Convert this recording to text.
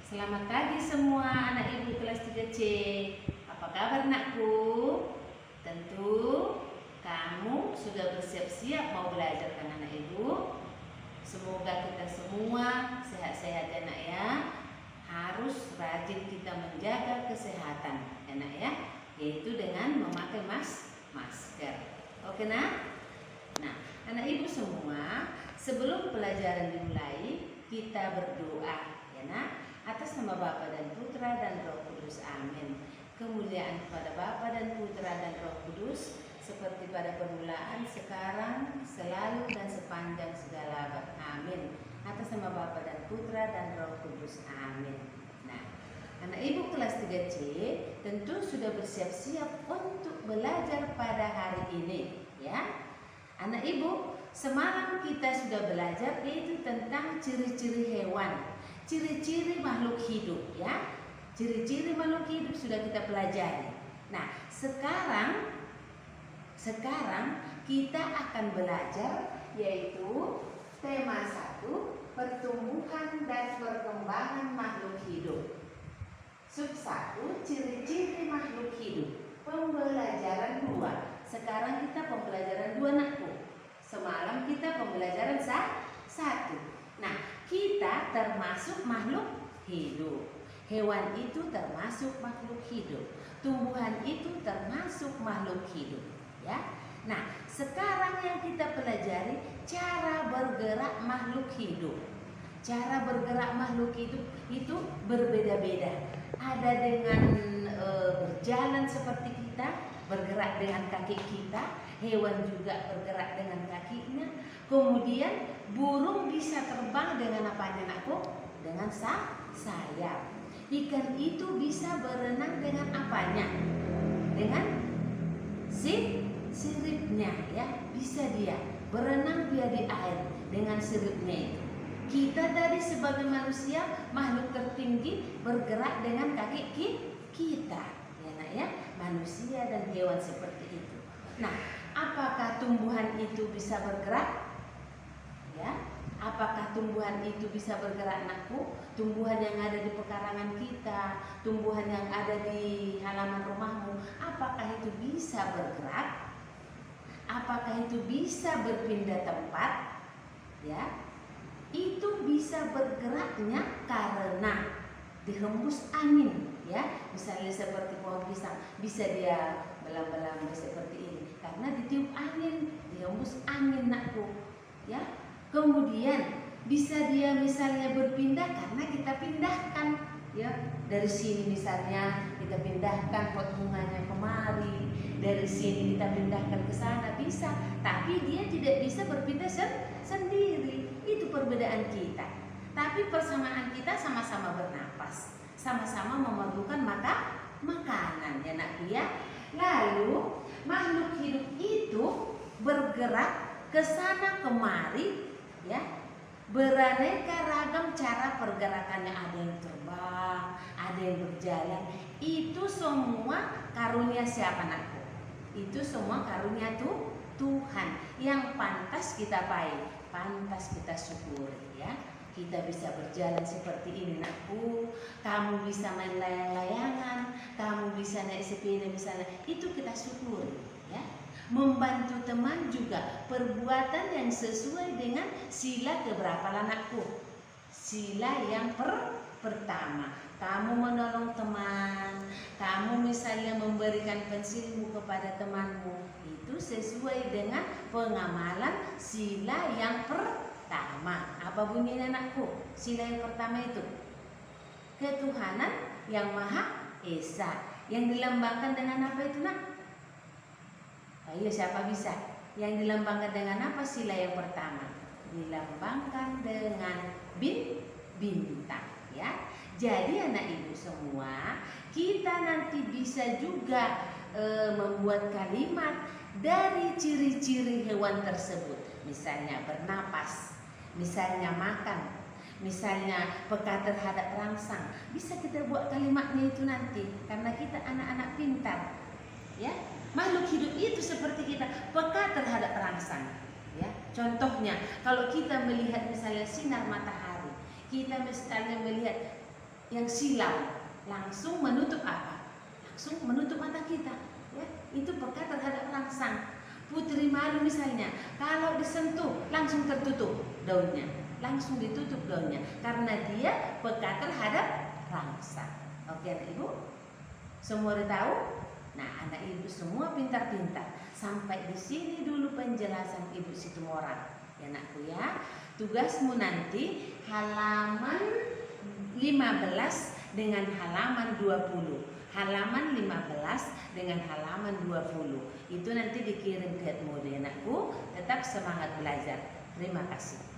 Selamat pagi semua anak ibu kelas 3C. Apa kabar nakku? Tentu kamu sudah bersiap-siap mau belajar kan anak ibu? Semoga kita semua sehat-sehat ya nak ya. Harus rajin kita menjaga kesehatan ya nak ya, yaitu dengan memakai masker. Oke nak? Nah, anak ibu semua, sebelum pelajaran dimulai, kita berdoa ya nak, atas nama Bapa dan Putra dan Roh Kudus. Amin. Kemuliaan kepada Bapa dan Putra dan Roh Kudus, seperti pada permulaan, sekarang, selalu dan sepanjang segala abad. Amin. Atas nama Bapa dan Putra dan Roh Kudus. Amin. Nah, anak ibu kelas 3C tentu sudah bersiap-siap untuk belajar pada hari ini ya. Anak ibu, semalam kita sudah belajar yaitu tentang ciri-ciri hewan, ciri-ciri makhluk hidup ya. Ciri-ciri makhluk hidup sudah kita pelajari. Nah, sekarang kita akan belajar yaitu tema 1, pertumbuhan dan perkembangan makhluk hidup. Sub 1, ciri-ciri makhluk hidup. Pembelajaran 2. Sekarang kita pembelajaran 2 nakku. Semalam kita pembelajaran 1. Nah, kita termasuk makhluk hidup. Hewan itu termasuk makhluk hidup. Tumbuhan itu termasuk makhluk hidup ya. Nah, sekarang yang kita pelajari cara bergerak makhluk hidup. Cara bergerak makhluk hidup itu berbeda-beda. Ada dengan berjalan seperti kita, bergerak dengan kaki kita. Hewan juga bergerak dengan kakinya. Kemudian burung bisa terbang dengan apanya nakku? Dengan sayap. Ikan itu bisa berenang dengan apanya? Dengan siripnya ya. Bisa dia berenang dia di air dengan siripnya itu. Kita tadi sebagai manusia, makhluk tertinggi, bergerak dengan kaki kita ya nak ya. Manusia dan hewan seperti itu. Nah, apakah tumbuhan itu bisa bergerak? Ya, apakah tumbuhan itu bisa bergerak nakku? Tumbuhan yang ada di pekarangan kita, tumbuhan yang ada di halaman rumahmu, apakah itu bisa bergerak? Apakah itu bisa berpindah tempat? Ya, itu bisa bergeraknya karena dihembus angin ya. Misalnya seperti pohon pisang, bisa dia belang-belang seperti ini karena ditiup angin, dihembus angin nakku ya. Kemudian bisa dia misalnya berpindah karena kita pindahkan ya. Dari sini misalnya kita pindahkan pot bunganya kemari, dari sini kita pindahkan ke sana bisa, tapi dia tidak bisa berpindah sendiri. Itu perbedaan kita. Tapi persamaan kita sama-sama bernapas, sama-sama memerlukan makanan ya nak ya. Lalu makhluk hidup itu bergerak ke sana kemari ya. Beraneka ragam cara pergerakannya, ada yang terbang, ada yang berjalan. Itu semua karunia siapa nakku? Itu semua karunia Tuhan yang pantas kita baik, pantas kita syukuri ya. Kita bisa berjalan seperti ini nakku. Kamu bisa main layang-layangan, kamu bisa naik sepeda misalnya, itu kita syukuri ya. Membantu teman juga perbuatan yang sesuai dengan sila keberapa anakku? Sila yang pertama, kamu menolong teman, kamu misalnya memberikan pensilmu kepada temanmu, itu sesuai dengan pengamalan sila yang pertama. Apa bunyinya anakku? Sila yang pertama itu ketuhanan yang Maha Esa, yang dilambangkan dengan apa itu nak? Ayo siapa bisa? Yang dilambangkan dengan apa sila yang pertama? Dilambangkan dengan bintang ya. Jadi anak ibu semua, kita nanti bisa juga membuat kalimat dari ciri-ciri hewan tersebut. Misalnya bernapas, misalnya makan, misalnya peka terhadap rangsang. Bisa kita buat kalimatnya itu nanti, karena kita anak-anak pintar ya. Makhluk hidup itu seperti kita, peka terhadap rangsang ya. Contohnya kalau kita melihat misalnya sinar matahari, kita misalnya melihat yang silau langsung menutup apa? Langsung menutup mata kita. Ya, itu peka terhadap rangsang. Putri malu misalnya, kalau disentuh langsung tertutup daunnya, langsung ditutup daunnya, karena dia peka terhadap rangsang. Oke anak ibu, semua udah tahu? Nah anak ibu semua pintar-pintar. Sampai di sini dulu penjelasan Ibu Situmorang. Ya anakku ya, tugasmu nanti halaman 15 dengan halaman 20. Halaman 15 dengan halaman 20. Itu nanti dikirim ke Edmode anakku. Tetap semangat belajar. Terima kasih.